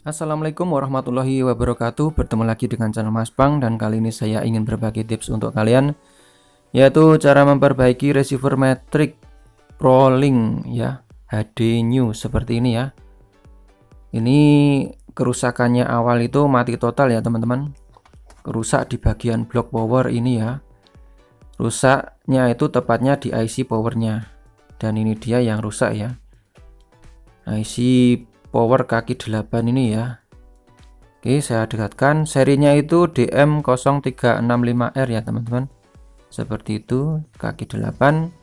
Assalamualaikum warahmatullahi wabarakatuh. Bertemu lagi dengan channel Mas Bang, dan kali ini saya ingin berbagi tips untuk kalian, yaitu cara memperbaiki receiver Matrix ProLink ya, HD New seperti ini ya. Ini kerusakannya awal itu mati total ya teman-teman. Rusak di bagian blok power ini ya. Rusaknya itu tepatnya di IC powernya. Dan ini dia yang rusak ya. IC power kaki 8 ini ya. Oke, saya dekatkan. Serinya itu DM0365R ya teman-teman. Seperti itu, kaki 8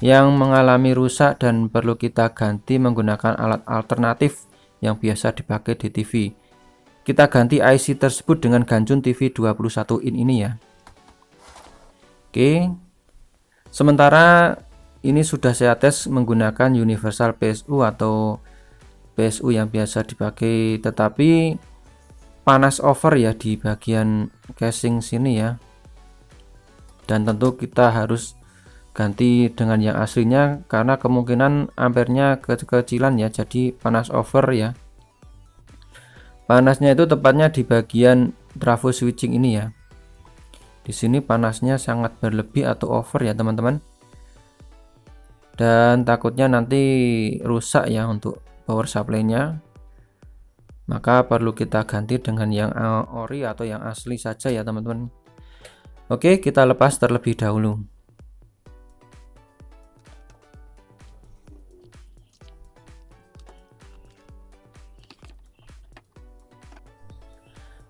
yang mengalami rusak dan perlu kita ganti menggunakan alat alternatif yang biasa dipakai di TV. Kita ganti IC tersebut dengan ganjun TV 21 in ini ya. Oke. Sementara ini sudah saya tes menggunakan universal PSU atau PSU yang biasa dipakai, tetapi panas over ya di bagian casing sini ya. Dan tentu kita harus ganti dengan yang aslinya karena kemungkinan ampernya kekecilan ya, jadi panas over ya. Panasnya itu tepatnya di bagian trafo switching ini ya. Di sini panasnya sangat berlebih atau over ya teman-teman. Dan takutnya nanti rusak ya untuk power supply-nya. Maka perlu kita ganti dengan yang ori atau yang asli saja ya teman-teman. Oke, kita lepas terlebih dahulu.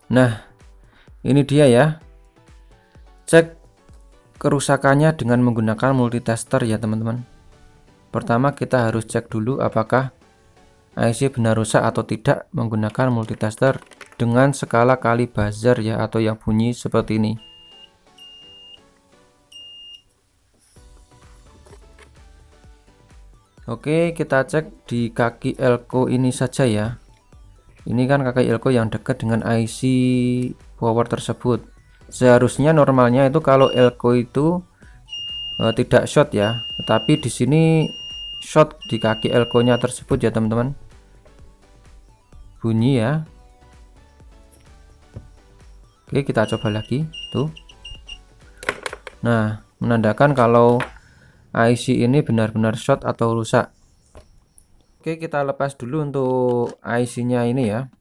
Nah, ini dia ya. Cek kerusakannya dengan menggunakan multitester ya teman-teman. Pertama kita harus cek dulu apakah IC benar rusak atau tidak menggunakan multitester dengan skala kali buzzer ya, atau yang bunyi seperti ini. Oke, kita cek di kaki elko ini saja ya. Ini kan kaki elko yang dekat dengan IC power tersebut. Seharusnya normalnya itu kalau elko itu tidak short ya, tetapi di sini short di kaki elko-nya tersebut ya teman-teman. Bunyi ya. Oke, kita coba lagi tuh. Nah, menandakan kalau IC ini benar-benar short atau rusak. Oke, kita lepas dulu untuk IC-nya ini ya.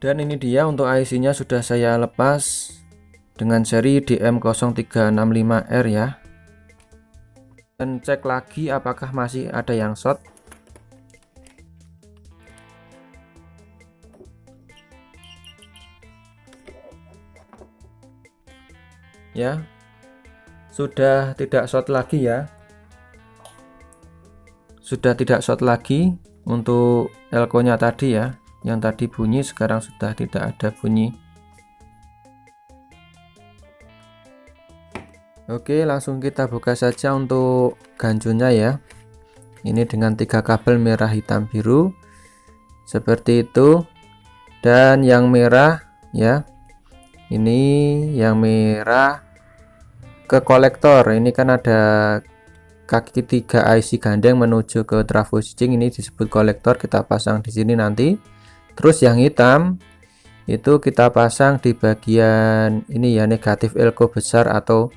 Dan ini dia untuk IC-nya sudah saya lepas dengan seri DM0365R ya. Dan cek lagi apakah masih ada yang short. Ya. Sudah tidak short lagi ya. Sudah tidak short lagi untuk elko-nya tadi ya. Yang tadi bunyi sekarang sudah tidak ada bunyi. Oke, langsung kita buka saja untuk ganjunnya ya. Ini dengan 3 kabel merah hitam biru seperti itu. Dan yang merah ya, ini yang merah ke kolektor. Ini kan ada kaki 3 IC gandeng menuju ke trafo switching, ini disebut kolektor, kita pasang di sini nanti. Terus yang hitam itu kita pasang di bagian ini ya, negatif elko besar atau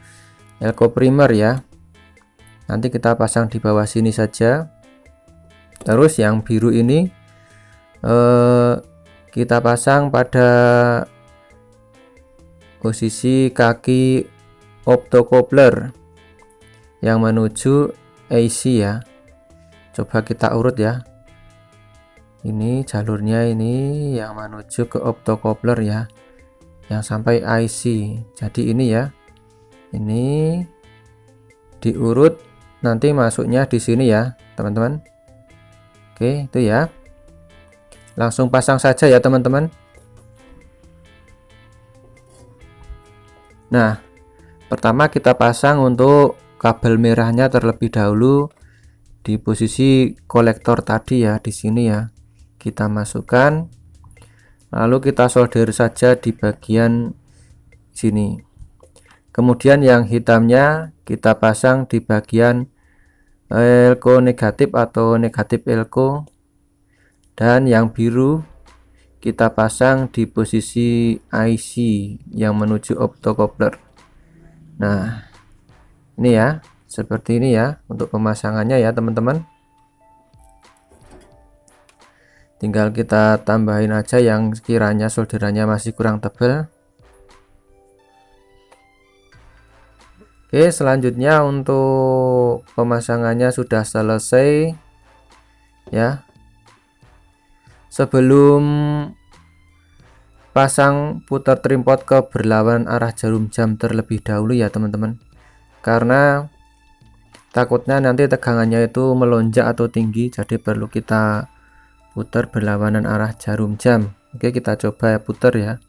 elko primer ya. Nanti kita pasang di bawah sini saja. Terus yang biru ini kita pasang pada posisi kaki optocoupler yang menuju AC ya. Coba kita urut ya. Ini jalurnya ini yang menuju ke optocoupler ya, yang sampai IC. Jadi ini ya, ini diurut, nanti masuknya di sini ya teman-teman. Oke, itu ya. Langsung pasang saja ya teman-teman. Nah, pertama kita pasang untuk kabel merahnya terlebih dahulu di posisi kolektor tadi ya, di sini ya. Kita masukkan, lalu kita solder saja di bagian sini. Kemudian yang hitamnya kita pasang di bagian elko negatif atau negatif elko, dan yang biru kita pasang di posisi IC yang menuju optocoupler. Nah, ini ya, seperti ini ya untuk pemasangannya ya teman-teman. Tinggal kita tambahin aja yang sekiranya solderannya masih kurang tebal. Oke, selanjutnya untuk pemasangannya sudah selesai ya. Sebelum pasang, putar trimpot ke berlawanan arah jarum jam terlebih dahulu ya teman-teman, karena takutnya nanti tegangannya itu melonjak atau tinggi, jadi perlu kita putar berlawanan arah jarum jam. Oke, kita coba putar ya.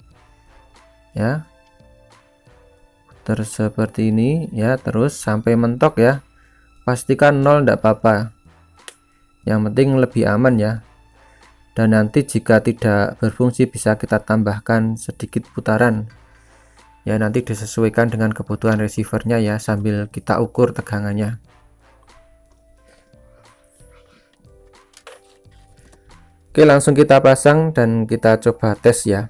Putar seperti ini ya, terus sampai mentok ya. Pastikan 0 enggak apa-apa, yang penting lebih aman ya. Dan nanti jika tidak berfungsi bisa kita tambahkan sedikit putaran ya, nanti disesuaikan dengan kebutuhan receivernya ya, sambil kita ukur tegangannya. Oke, langsung kita pasang dan kita coba tes ya.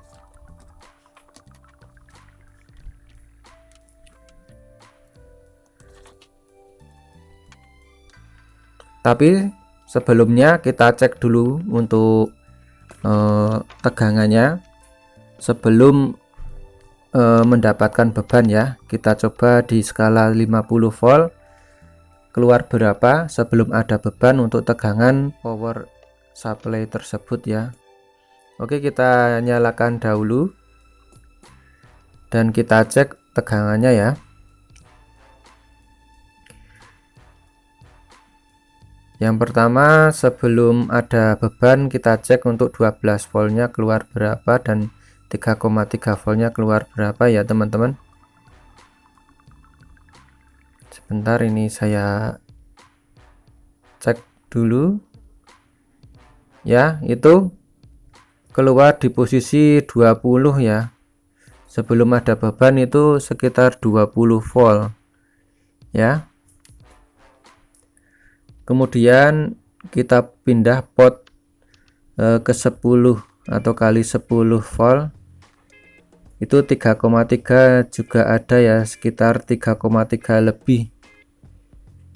Tapi sebelumnya kita cek dulu untuk tegangannya sebelum mendapatkan beban ya. Kita coba di skala 50 volt keluar berapa sebelum ada beban untuk tegangan power supply tersebut ya. Oke, kita nyalakan dahulu dan kita cek tegangannya ya. Yang pertama, sebelum ada beban kita cek untuk 12 voltnya keluar berapa dan 3,3 voltnya keluar berapa ya teman-teman. Sebentar, ini saya cek dulu ya. Itu keluar di posisi 20 ya. Sebelum ada beban itu sekitar 20 volt ya. Kemudian kita pindah pot ke 10 atau kali 10 volt, itu 3,3 juga ada ya, sekitar 3,3 lebih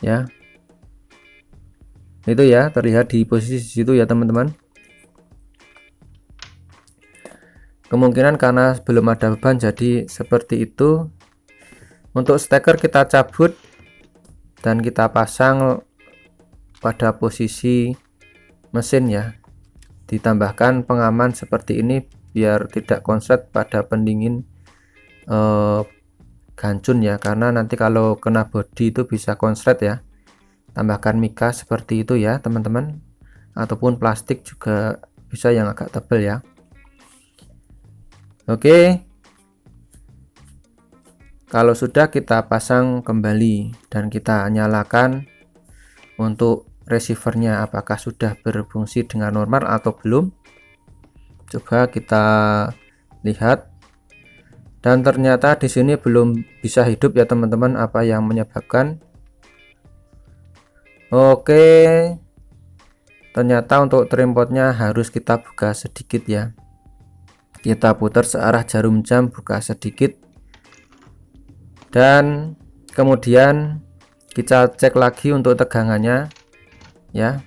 ya. Itu ya, terlihat di posisi situ ya teman-teman. Kemungkinan karena belum ada beban jadi seperti itu. Untuk steker kita cabut dan kita pasang pada posisi mesin ya. Ditambahkan pengaman seperti ini biar tidak konslet pada pendingin gancun ya, karena nanti kalau kena bodi itu bisa konslet ya. Tambahkan mika seperti itu ya teman-teman, ataupun plastik juga bisa yang agak tebal ya. Oke, kalau sudah kita pasang kembali dan kita nyalakan untuk receivernya apakah sudah berfungsi dengan normal atau belum. Coba kita lihat, dan ternyata di sini belum bisa hidup ya teman-teman. Apa yang menyebabkan? Oke, ternyata untuk trimpotnya harus kita buka sedikit ya. Kita putar searah jarum jam, buka sedikit, dan kemudian kita cek lagi untuk tegangannya ya,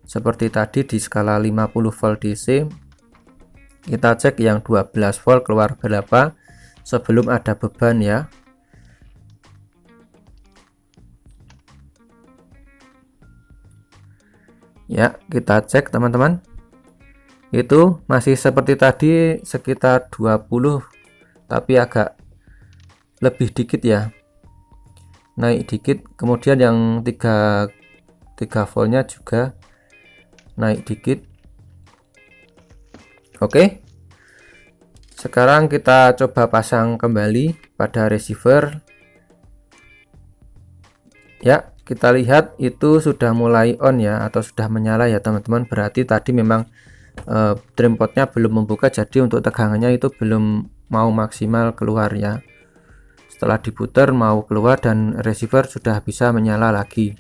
seperti tadi di skala 50 volt DC. Kita cek yang 12 volt keluar berapa sebelum ada beban ya. Ya, kita cek teman-teman, itu masih seperti tadi sekitar 20, tapi agak lebih dikit ya, naik dikit. Kemudian yang 3 voltnya juga naik dikit. Oke, sekarang kita coba pasang kembali pada receiver ya. Kita lihat itu sudah mulai on ya, atau sudah menyala ya teman-teman. Berarti tadi memang trimpotnya belum membuka, jadi untuk tegangannya itu belum mau maksimal keluar ya. Setelah diputar mau keluar dan receiver sudah bisa menyala lagi.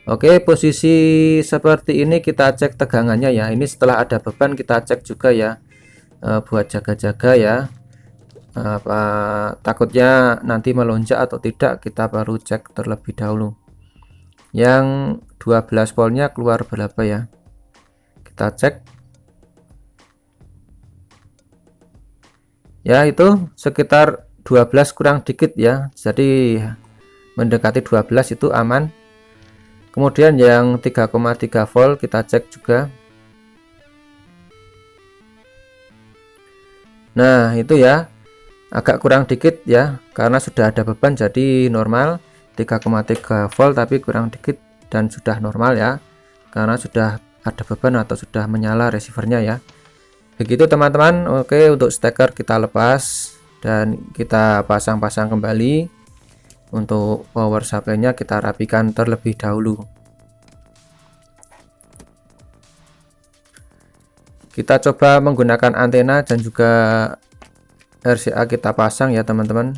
Oke, posisi seperti ini kita cek tegangannya ya. Ini setelah ada beban kita cek juga ya, buat jaga-jaga ya. Apa takutnya nanti melonjak atau tidak, kita baru cek terlebih dahulu. Yang 12 voltnya keluar berapa ya, kita cek ya, itu sekitar 12 kurang dikit ya, jadi mendekati 12 itu aman. Kemudian yang 3,3 volt kita cek juga. Nah itu ya, agak kurang dikit ya, karena sudah ada beban jadi normal 3,3 volt, tapi kurang dikit dan sudah normal ya, karena sudah ada beban atau sudah menyala receivernya ya. Begitu teman-teman. Oke, untuk steker kita lepas dan kita pasang-pasang kembali. Untuk power supply-nya kita rapikan terlebih dahulu. Kita coba menggunakan antena dan juga RCA kita pasang ya teman-teman.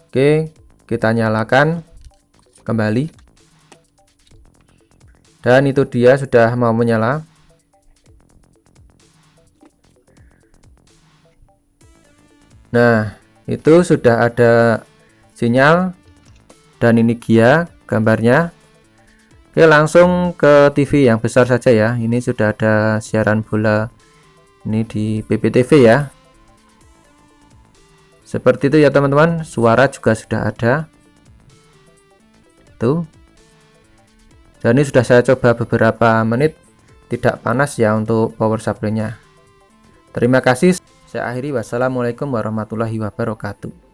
Oke, kita nyalakan kembali. Dan itu dia sudah mau menyala. Nah, itu sudah ada sinyal dan ini Gia gambarnya. Oke, langsung ke TV yang besar saja ya. Ini sudah ada siaran bola ini di PPTV ya. Seperti itu ya teman-teman. Suara juga sudah ada. Tuh. Dan ini sudah saya coba beberapa menit, tidak panas ya untuk power supply-nya. Terima kasih. Saya akhiri. Wassalamualaikum warahmatullahi wabarakatuh.